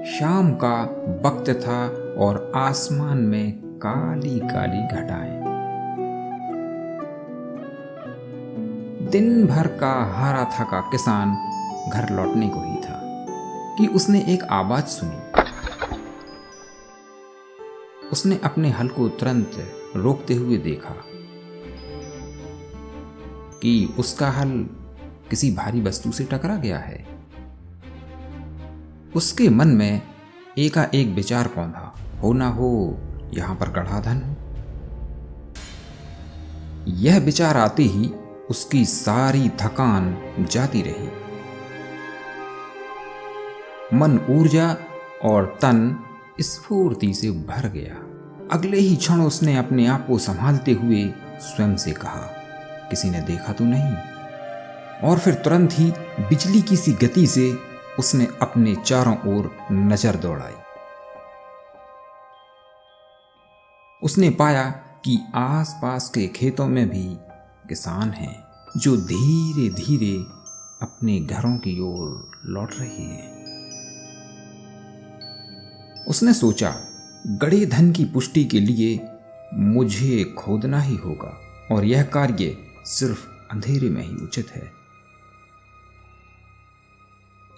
शाम का वक्त था और आसमान में काली काली घटाएं। दिन भर का हारा थका किसान घर लौटने को ही था कि उसने एक आवाज सुनी। उसने अपने हल को तुरंत रोकते हुए देखा कि उसका हल किसी भारी वस्तु से टकरा गया है। उसके मन में एकाएक विचार कौंधा, हो ना हो यहां पर गढ़ा धन हो। यह विचार आते ही उसकी सारी थकान जाती रही। मन ऊर्जा और तन स्फूर्ति से भर गया। अगले ही क्षण उसने अपने आप को संभालते हुए स्वयं से कहा, किसी ने देखा तो नहीं? और फिर तुरंत ही बिजली की सी गति से उसने अपने चारों ओर नजर दौड़ाई। उसने पाया कि आसपास के खेतों में भी किसान हैं जो धीरे धीरे अपने घरों की ओर लौट रहे हैं। उसने सोचा, गड़े धन की पुष्टि के लिए मुझे खोदना ही होगा और यह कार्य सिर्फ अंधेरे में ही उचित है।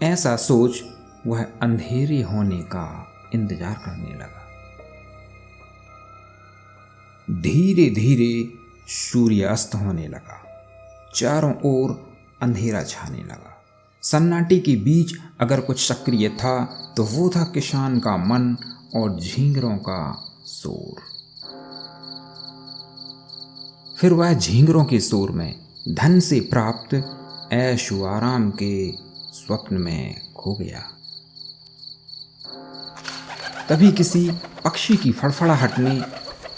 ऐसा सोच वह अंधेरे होने का इंतजार करने लगा। धीरे धीरे सूर्य अस्त होने लगा। चारों ओर अंधेरा छाने लगा। सन्नाटे के बीच अगर कुछ सक्रिय था तो वो था किसान का मन और झींगरों का शोर। फिर वह झींगरों के शोर में धन से प्राप्त ऐशो आराम के स्वप्न में खो गया। तभी किसी पक्षी की फड़फड़ाहट ने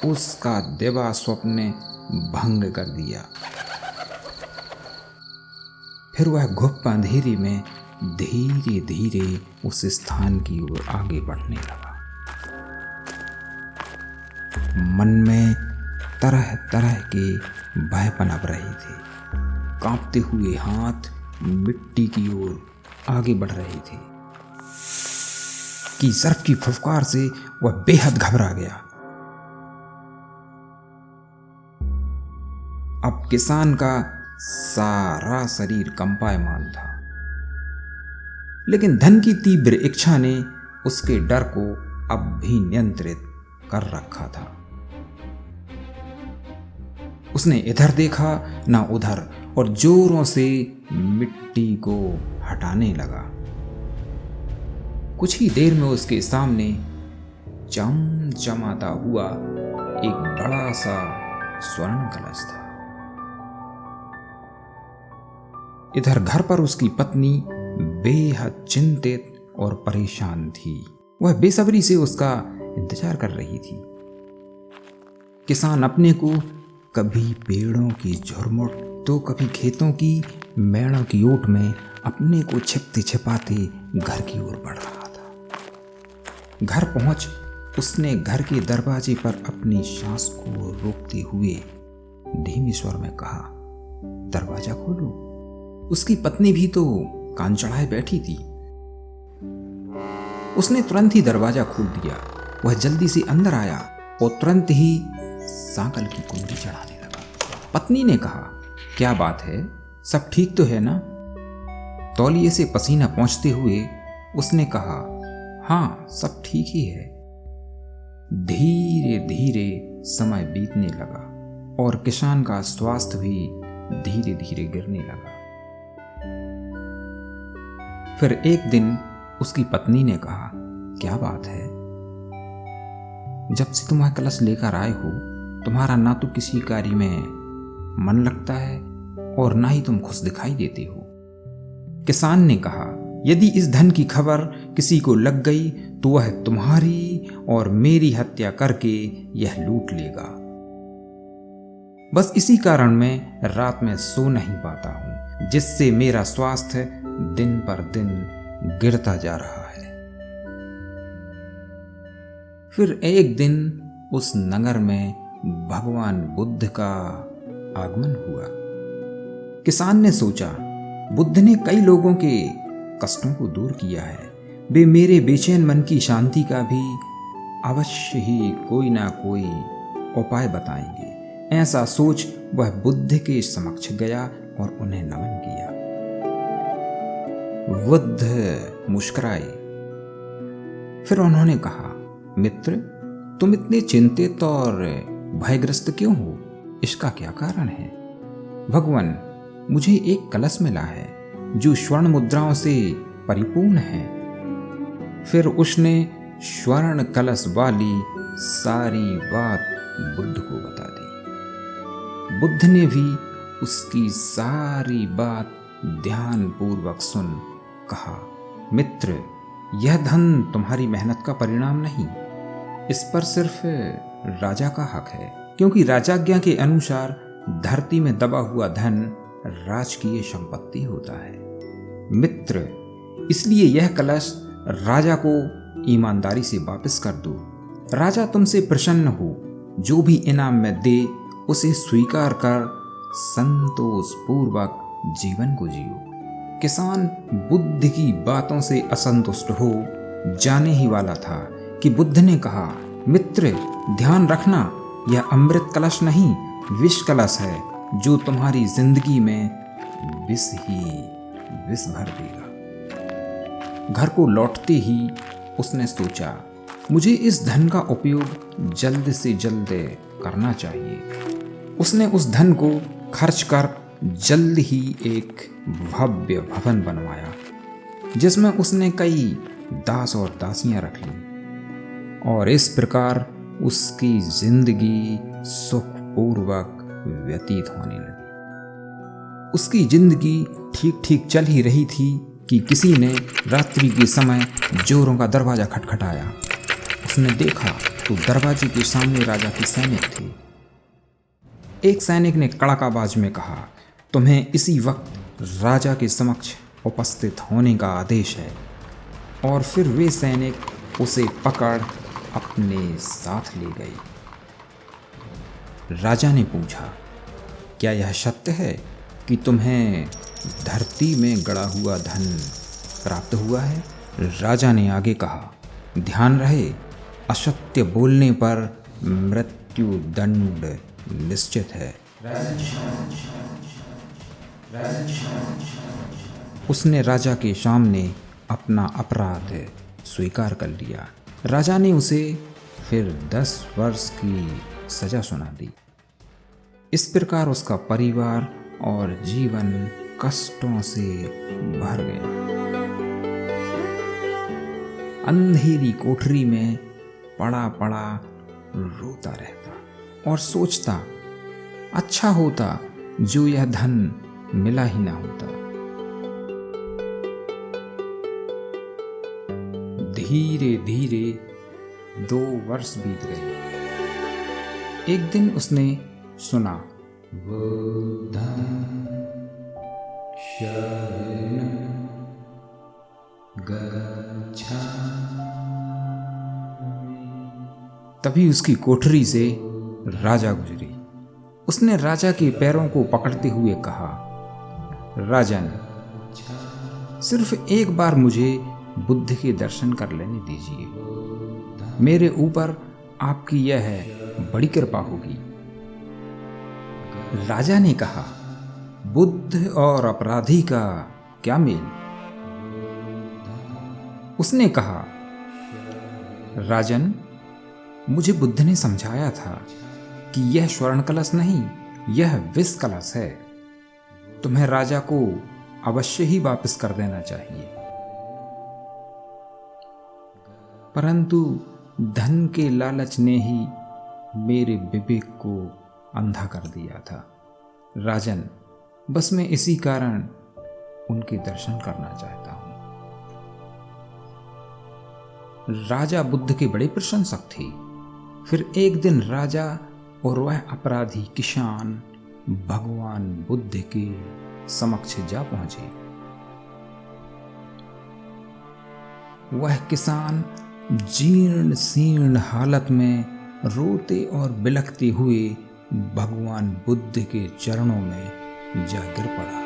उसका दिवा स्वप्न भंग कर दिया। फिर वह घुप अंधेरे में धीरे धीरे उस स्थान की ओर आगे बढ़ने लगा। मन में तरह तरह के भय पनप रहे थे। कांपते हुए हाथ मिट्टी की ओर आगे बढ़ रहे थे कि सर्प की फुफकार से वह बेहद घबरा गया। अब किसान का सारा शरीर कंपायमान था, लेकिन धन की तीव्र इच्छा ने उसके डर को अब भी नियंत्रित कर रखा था। उसने इधर देखा ना उधर और जोरों से मिट्टी को हटाने लगा। कुछ ही देर में उसके सामने चमचमाता हुआ एक बड़ा सा स्वर्ण कलश था। इधर घर पर उसकी पत्नी बेहद चिंतित और परेशान थी। वह बेसब्री से उसका इंतजार कर रही थी। किसान अपने को कभी पेड़ों की झुरमुट तो कभी खेतों की मेड़ों की ओट में अपने को छिपते छिपाते घर की ओर बढ़ रहा था। घर पहुंच उसने घर के दरवाजे पर अपनी सांस को रोकते हुए धीमे स्वर में कहा, दरवाजा खोलो। उसकी पत्नी भी तो कान चढ़ाए बैठी थी। उसने तुरंत ही दरवाजा खोल दिया। वह जल्दी से अंदर आया और तुरंत ही सांकल की कुंडी चढ़ाने लगा। पत्नी ने कहा, क्या बात है, सब ठीक तो है ना? तौलिए से पसीना पोंछते हुए उसने कहा, हाँ सब ठीक ही है। धीरे धीरे समय बीतने लगा और किसान का स्वास्थ्य भी धीरे धीरे गिरने लगा। फिर एक दिन उसकी पत्नी ने कहा, क्या बात है, जब से तुम कलश लेकर आए हो तुम्हारा ना तो किसी कार्य में मन लगता है और ना ही तुम खुश दिखाई देते हो। किसान ने कहा, यदि इस धन की खबर किसी को लग गई तो वह तुम्हारी और मेरी हत्या करके यह लूट लेगा। बस इसी कारण मैं रात में सो नहीं पाता हूं, जिससे मेरा स्वास्थ्य दिन पर दिन गिरता जा रहा है। फिर एक दिन उस नगर में भगवान बुद्ध का आगमन हुआ। किसान ने सोचा, बुद्ध ने कई लोगों के कष्टों को दूर किया है, वे मेरे बेचैन मन की शांति का भी अवश्य ही कोई ना कोई उपाय बताएंगे। ऐसा सोच वह बुद्ध के समक्ष गया और उन्हें नमन किया। बुद्ध मुस्कुराए। फिर उन्होंने कहा, मित्र, तुम इतने चिंतित और भयग्रस्त क्यों हो? इसका क्या कारण है? भगवान, मुझे एक कलश मिला है जो स्वर्ण मुद्राओं से परिपूर्ण है। फिर उसने स्वर्ण कलश वाली सारी बात बुद्ध को बता दी। बुद्ध ने भी उसकी सारी बात ध्यानपूर्वक सुन कहा, मित्र, यह धन तुम्हारी मेहनत का परिणाम नहीं, इस पर सिर्फ राजा का हक है, क्योंकि राजाज्ञा के अनुसार धरती में दबा हुआ धन राजकीय संपत्ति होता है। मित्र, इसलिए यह कलश राजा को ईमानदारी से वापस कर दो। राजा तुमसे प्रसन्न हो, जो भी इनाम में दे उसे स्वीकार कर संतोष पूर्वक जीवन को जियो। किसान बुद्ध की बातों से असंतुष्ट हो जाने ही वाला था कि बुद्ध ने कहा, मित्र, ध्यान रखना, यह अमृत कलश नहीं, विष कलश है, जो तुम्हारी जिंदगी में विष ही विष भर देगा। घर को लौटते ही उसने सोचा, मुझे इस धन का उपयोग जल्द से जल्द करना चाहिए। उसने उस धन को खर्च कर जल्द ही एक भव्य भवन बनवाया, जिसमें उसने कई दास और दासियां रख लीं, और इस प्रकार उसकी जिंदगी सुखपूर्वक व्यतीत होने लगी। उसकी जिंदगी ठीक ठीक चल ही रही थी कि किसी ने रात्रि के समय जोरों का दरवाजा खटखटाया। उसने देखा तो दरवाजे के सामने राजा के सैनिक थे। एक सैनिक ने कड़क आवाज में कहा, तुम्हें इसी वक्त राजा के समक्ष उपस्थित होने का आदेश है। और फिर वे सैनिक उसे पकड़ अपने साथ ले गए। राजा ने पूछा, क्या यह सत्य है कि तुम्हें धरती में गड़ा हुआ धन प्राप्त हुआ है? राजा ने आगे कहा, ध्यान रहे, असत्य बोलने पर मृत्यु दंड निश्चित है। उसने राजा के सामने अपना अपराध स्वीकार कर लिया। राजा ने उसे फिर 10 वर्ष की सजा सुना दी। इस प्रकार उसका परिवार और जीवन कष्टों से भर गया। अंधेरी कोठरी में पड़ा पड़ा रोता रहता और सोचता, अच्छा होता जो यह धन मिला ही ना होता। धीरे धीरे 2 वर्ष बीत गए। एक दिन उसने सुना, बुद्धं शरणं गच्छामि। तभी उसकी कोठरी से राजा गुजरी। उसने राजा के पैरों को पकड़ते हुए कहा, राजन, सिर्फ एक बार मुझे बुद्ध के दर्शन कर लेने दीजिए। मेरे ऊपर आपकी यह बड़ी कृपा होगी। राजा ने कहा, बुद्ध और अपराधी का क्या मेल? उसने कहा, राजन, मुझे बुद्ध ने समझाया था कि यह स्वर्ण कलश नहीं, यह विष कलश है। तुम्हें राजा को अवश्य ही वापस कर देना चाहिए। परंतु धन के लालच ने ही मेरे विवेक को अंधा कर दिया था। राजन, बस मैं इसी कारण उनके दर्शन करना चाहता हूं। राजा बुद्ध के बड़े प्रशंसक थे। फिर एक दिन राजा और वह अपराधी किसान भगवान बुद्ध के समक्ष जा पहुंचे। वह किसान जीर्ण शीर्ण हालत में रोते और बिलखते हुए भगवान बुद्ध के चरणों में जा गिर पड़ा।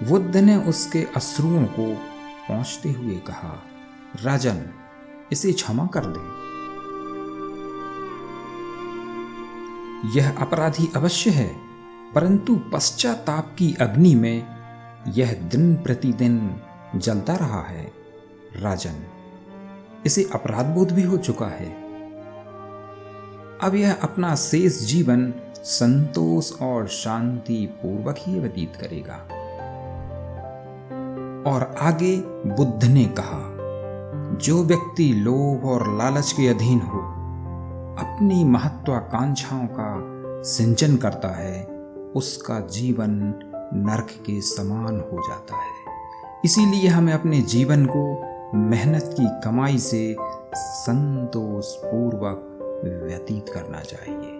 बुद्ध ने उसके अश्रुओं को पोंछते हुए कहा, राजन, इसे क्षमा कर दे। यह अपराधी अवश्य है, परंतु पश्चाताप की अग्नि में यह दिन प्रतिदिन जलता रहा है। राजन, इसे अपराध बोध भी हो चुका है। अब यह अपना शेष जीवन संतोष और शांति पूर्वक ही व्यतीत करेगा। और आगे बुद्ध ने कहा, जो व्यक्ति लोभ और लालच के अधीन हो अपनी महत्वाकांक्षाओं का सिंचन करता है, उसका जीवन नरक के समान हो जाता है। इसीलिए हमें अपने जीवन को मेहनत की कमाई से संतोष पूर्वक व्यतीत करना चाहिए।